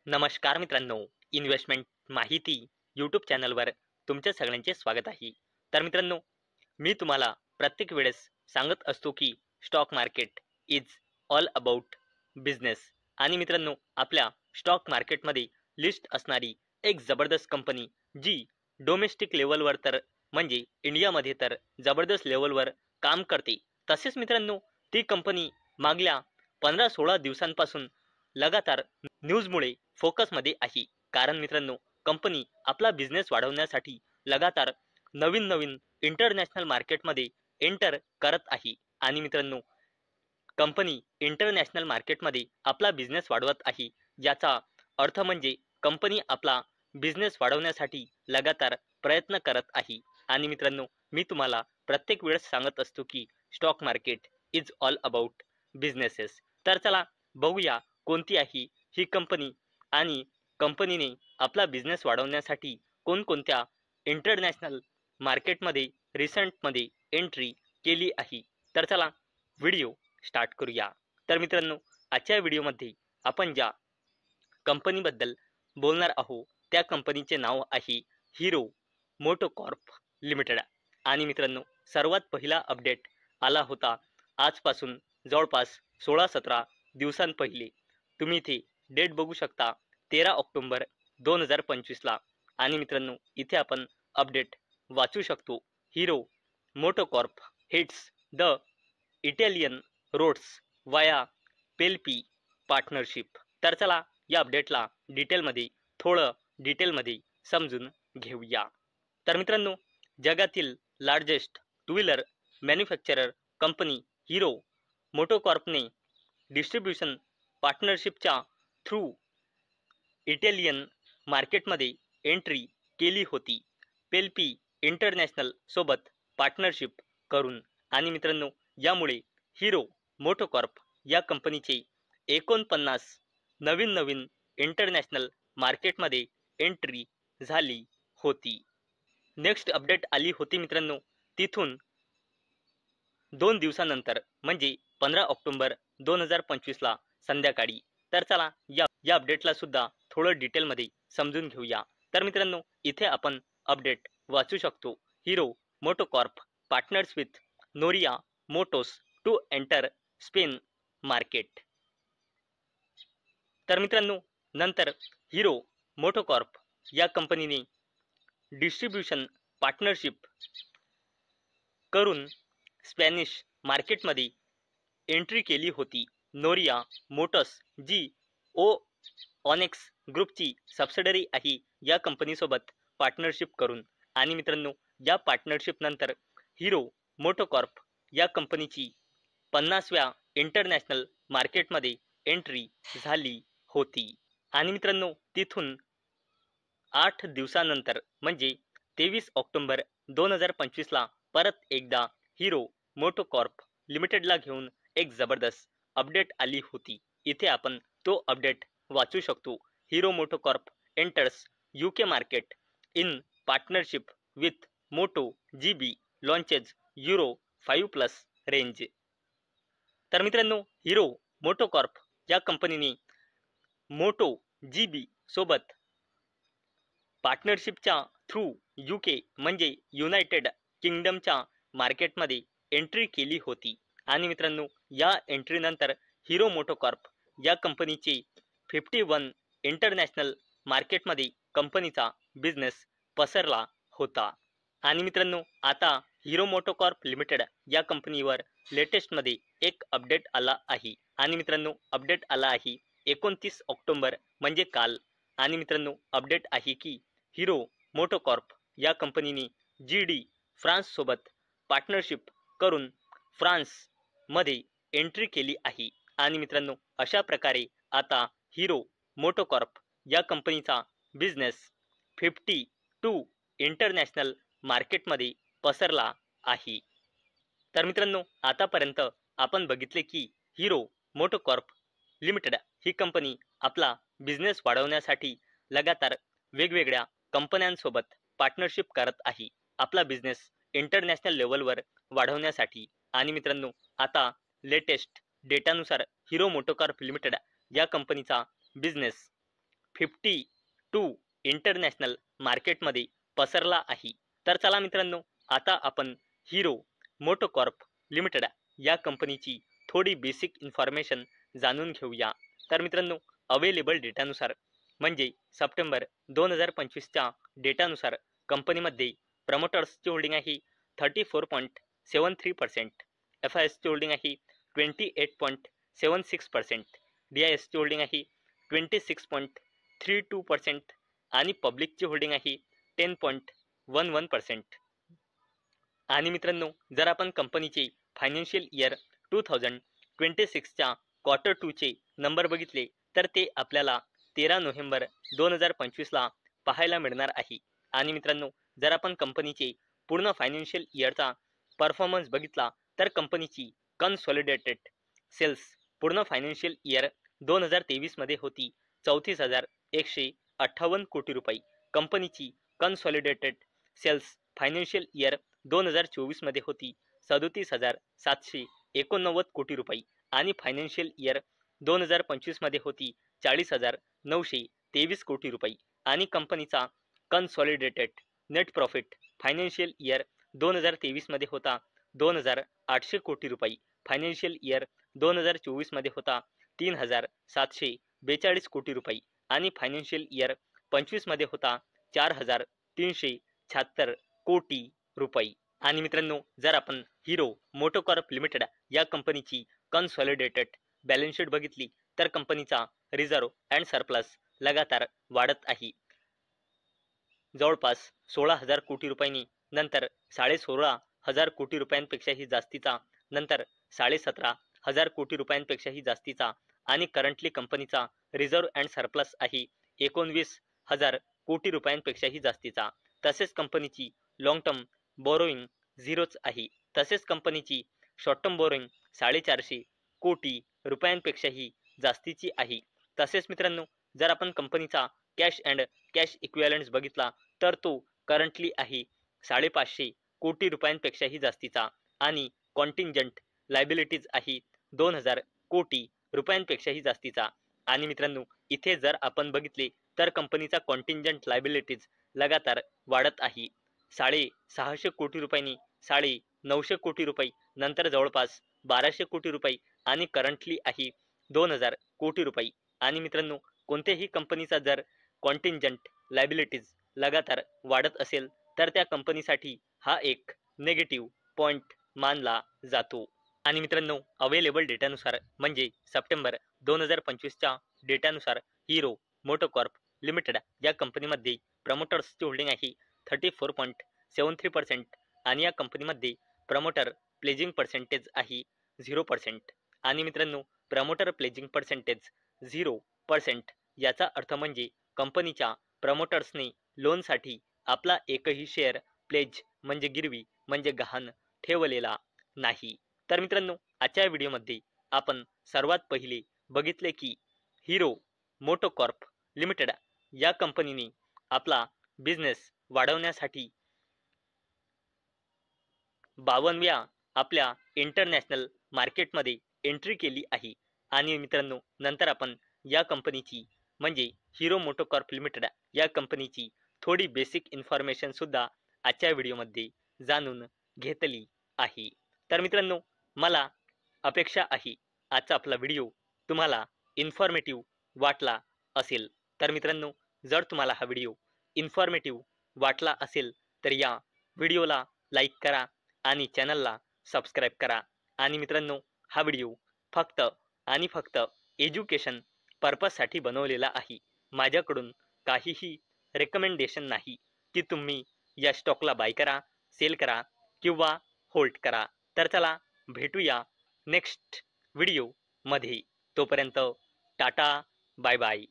नमस्कार मित्रांनो, इन्व्हेस्टमेंट माहिती यूट्यूब चॅनलवर तुमच्या सगळ्यांचे स्वागत आहे. तर मित्रांनो, मी तुम्हाला प्रत्येक वेळेस सांगत असतो की stock market is all about business. आणि मित्रांनो, आपल्या स्टॉक मार्केटमध्ये लिस्ट असणारी एक जबरदस्त कंपनी जी डोमेस्टिक लेवलवर तर म्हणजे इंडियामध्ये तर जबरदस्त लेवलवर काम करते. तसेच मित्रांनो, ती कंपनी मागल्या 15-16 दिवसांपासून लगातार न्यूजमुळे फोकसमध्ये आहे. कारण मित्रांनो, कंपनी आपला बिझनेस वाढवण्यासाठी लगातार नवीन नवीन इंटरनॅशनल मार्केटमध्ये एंटर करत आहे. आणि मित्रांनो, कंपनी इंटरनॅशनल मार्केटमध्ये आपला बिझनेस वाढवत आहे, याचा अर्थ म्हणजे कंपनी आपला बिझनेस वाढवण्यासाठी लगातार प्रयत्न करत आहे. आणि मित्रांनो, मी तुम्हाला प्रत्येक वेळेस सांगत असतो की stock market is all about businesses. तर चला बघूया कोणती आहे ही कंपनी आणि कंपनीने आपला बिझनेस वाढवण्यासाठी कोणकोणत्या इंटरनॅशनल मार्केटमध्ये रिसेंटमध्ये एंट्री केली आहे. तर चला व्हिडिओ स्टार्ट करूया. तर मित्रांनो, आजच्या व्हिडिओमध्ये आपण ज्या कंपनीबद्दल बोलणार आहोत त्या कंपनीचे नाव आहे हिरो मोटोकॉर्प लिमिटेड. आणि मित्रांनो, सर्वात पहिला अपडेट आला होता आजपासून जवळपास 16-17 दिवसांपहिले. तुम्ही इथे डेट बघू शकता, 13 ऑक्टोबर 2025ला. आणि मित्रांनो, इथे आपण अपडेट वाचू शकतो. Hero MotoCorp hits the Italian roads via पेल्पी पार्टनरशिप. तर चला या अपडेटला थोडं डिटेलमध्ये समजून घेऊया. तर मित्रांनो, जगातील largest two wheeler manufacturer company Hero मोटोकॉर्पने डिस्ट्रीब्युशन पार्टनरशिपच्या थ्रू इटालियन मार्केटमध्ये एंट्री केली होती, पेल्पी इंटरनॅशनल सोबत पार्टनरशिप करून. आणि मित्रांनो, यामुळे हिरो मोटोकॉर्प या कंपनीचे 49 नवीन इंटरनॅशनल मार्केटमध्ये एंट्री झाली होती. नेक्स्ट अपडेट आली होती मित्रांनो, तिथून 2 दिवसानंतर म्हणजे 15 ऑक्टोबर 2025ला संध्याकाळी. तर चला या अपडेटला सुद्धा थोडं डिटेलमध्ये समजून घेऊया. तर मित्रांनो, इथे आपण अपडेट वाचू शकतो. Hero MotoCorp partners with Noria Motos to enter Spain market. तर मित्रांनो, नंतर हिरो मोटोकॉर्प या कंपनीने डिस्ट्रीब्युशन पार्टनरशिप करून स्पॅनिश मार्केटमध्ये एंट्री केली होती. नोरिया मोटर्स जी ऑनेक्स ग्रुपची सबसिडरी आहे, या कंपनीसोबत पार्टनरशिप करून. आणि मित्रांनो, या पार्टनरशिप नंतर हिरो मोटोकॉर्प या कंपनीची 50व्या इंटरनॅशनल मार्केटमध्ये एंट्री झाली होती. आणि मित्रांनो, तिथून 8 दिवसानंतर म्हणजे 23 ऑक्टोबर 2025ला परत एकदा हिरो मोटोकॉर्प लिमिटेडला घेऊन एक जबरदस्त अपडेट आली होती. इथे आपण तो अपडेट वाचू शकतो. Hero MotoCorp enters UK market in partnership with Moto GB launches Euro 5+ range. तर मित्रांनो, हिरो मोटोकॉर्प या कंपनीने मोटो GB सोबत पार्टनरशिपच्या थ्रू UK म्हणजे युनायटेड किंगडमच्या मार्केटमध्ये एंट्री केली होती. आणि मित्रांनो, या एंट्रीनंतर हिरो मोटोकॉर्प या कंपनीचे 51 इंटरनॅशनल मार्केटमध्ये कंपनीचा बिझनेस पसरला होता. आणि मित्रांनो, आता हिरो मोटोकॉर्प लिमिटेड या कंपनीवर लेटेस्टमध्ये एक अपडेट आला आहे. आणि मित्रांनो, अपडेट आला आहे 29 ऑक्टोबर म्हणजे काल. आणि मित्रांनो, अपडेट आहे की हिरो मोटोकॉर्प या कंपनीने GD फ्रान्ससोबत पार्टनरशिप करून फ्रान्समध्ये एंट्री केली आहे. आणि मित्रांनो, अशा प्रकारे आता हिरो मोटोकॉर्प या कंपनीचा बिझनेस 52 इंटरनॅशनल मार्केटमध्ये पसरला आहे. तर मित्रांनो, आतापर्यंत आपण बघितले की हिरो मोटोकॉर्प लिमिटेड ही कंपनी आपला बिझनेस वाढवण्यासाठी लगातार वेगवेगळ्या कंपन्यांसोबत पार्टनरशिप करत आहे, आपला बिझनेस इंटरनॅशनल लेवलवर वाढवण्यासाठी. आणि मित्रांनो, आता लेटेस्ट डेटानुसार हिरो मोटोकॉर्प लिमिटेड या कंपनीचा बिझनेस 52 इंटरनॅशनल मार्केटमध्ये पसरला आहे. तर चला मित्रांनो, आता आपण हिरो मोटोकॉर्प लिमिटेड या कंपनीची थोडी बेसिक इन्फॉर्मेशन जाणून घेऊया. तर मित्रांनो, अवेलेबल डेटानुसार म्हणजे सप्टेंबर 2025च्या डेटानुसार कंपनीमध्ये प्रमोटर्सची होल्डिंग आहे 34.73%, FISची होल्डिंग आहे 28.76%, DISची होल्डिंग आहे 26.32% आणि पब्लिकची होल्डिंग आहे 10.11%. आणि मित्रांनो, जर आपण कंपनीचे फायनान्शियल इयर 2026च्या क्वार्टर 2चे नंबर बघितले तर ते आपल्याला 13 नोव्हेंबर 2025ला पाहायला मिळणार आहे. आणि मित्रांनो, जर आपण कंपनीचे पूर्ण फायनान्शियल इयरचा परफॉर्मन्स बघितला तर कंपनीची कन्सॉलिडेटेड सेल्स पूर्ण फायनान्शियल इयर 2023 मध्ये होती 34,158 कोटी रुपये. कंपनीची कन्सॉलिडेटेड सेल्स फायनान्शियल इयर 2024 मध्ये होती 37,789 कोटी रुपये आणि फायनान्शियल इयर 2025 मध्ये होती 40,923 कोटी रुपये. आणि कंपनीचा consolidated net profit financial year 2023 मध्ये होता 2,800 कोटी रुपये, फायनान्शियल इयर 2024 मध्ये होता 3,742 कोटी रुपये आणि फायनान्शियल इयर 25 मध्ये होता 4,376 कोटी रुपये. आणि मित्रांनो, जर आपण हिरो मोटोकॉर्प लिमिटेड या कंपनीची कन्सॉलिडेटेड बॅलन्स शीट बघितली तर कंपनीचा रिझर्व अँड सरप्लस लगातार वाढत आहे. जवळपास 16,000 कोटी रुपयांनी, नंतर 16,500 कोटी रुपयांपेक्षाही जास्तीचा, नंतर 17,500 कोटी रुपयांपेक्षाही जास्तीचा आणि करंटली कंपनीचा रिझर्व अँड सरप्लस आहे 19,000 कोटी रुपयांपेक्षाही जास्तीचा. तसेच कंपनीची लॉंग टर्म बोरोइंग झिरोच आहे. तसेच कंपनीची शॉर्ट टर्म बोरोइंग 450 कोटी रुपयांपेक्षाही जास्तीची आहे. तसेच मित्रांनो, जर आपण कंपनीचा कॅश अँड कॅश इक्विव्हॅलंट्स बघितला तर तो करंटली आहे 550 कोटी रुपयांपेक्षाही जास्तीचा आणि कॉन्टिंजंट लायबिलिटीज आहे 2,000 कोटी रुपयांपेक्षाही जास्तीचा. आणि मित्रांनो, इथे जर आपण बघितले तर कंपनीचा कॉन्टिंजंट लायबिलिटीज लगातार वाढत आहे. 650 कोटी रुपयांनी 950 कोटी रुपये, नंतर जवळपास 1200 कोटी रुपये आणि करंटली आहे 2,000 कोटी रुपये. आणि मित्रांनो, कोणत्याही कंपनीचा जर कॉन्टिंजंट लायबिलिटीज लगातार वाढत असेल तर त्या कंपनीसाठी हा एक नेगेटिव्ह पॉइंट मानला जातो. आणि मित्रांनो, अवेलेबल डेटानुसार म्हणजे सप्टेंबर 2025च्या डेटानुसार हिरो मोटोकॉर्प लिमिटेड या कंपनीमध्ये प्रमोटर्सची होल्डिंग आहे 34.73% आणि या कंपनीमध्ये प्रमोटर प्लेजिंग पर्सेंटेज आहे 0%. आणि मित्रांनो, प्रमोटर प्लेजिंग पर्सेंटेज 0% याचा अर्थ म्हणजे कंपनीच्या प्रमोटर्सने लोनसाठी आपला एकही शेअर प्लेज म्हणजे गिरवी म्हणजे गहाण ठेवलेला नाही. तर मित्रांनो, आजच्या व्हिडिओमध्ये आपण सर्वात पहिले बघितले की हिरो मोटोकॉर्प लिमिटेड या कंपनीने आपला बिझनेस वाढवण्यासाठी 52व्या आपल्या इंटरनॅशनल मार्केटमध्ये एंट्री केली आहे. आणि मित्रांनो, नंतर आपण या कंपनीची म्हणजे हिरो मोटोकॉर्प लिमिटेड या कंपनीची थोडी बेसिक इन्फॉर्मेशन सुद्धा आजच्या व्हिडिओमध्ये जाणून घेतली आहे. तर मित्रांनो, मला अपेक्षा आहे आजचा आपला व्हिडिओ तुम्हाला इन्फॉर्मेटिव्ह वाटला असेल. तर मित्रांनो, जर तुम्हाला हा व्हिडिओ इन्फॉर्मेटिव्ह वाटला असेल तर या व्हिडिओला लाईक करा आणि चॅनलला सबस्क्राईब करा. आणि मित्रांनो, हा व्हिडिओ फक्त आणि फक्त एज्युकेशन पर्पजसाठी बनवलेला आहे. माझ्याकडून काहीही रेकमेंडेशन नाही की तुम्ही या स्टॉकला बाय करा, सेल करा किंवा होल्ड करा. तर चला भेटूया नेक्स्ट व्हिडिओमध्ये. तोपर्यंत टाटा, बाय बाय.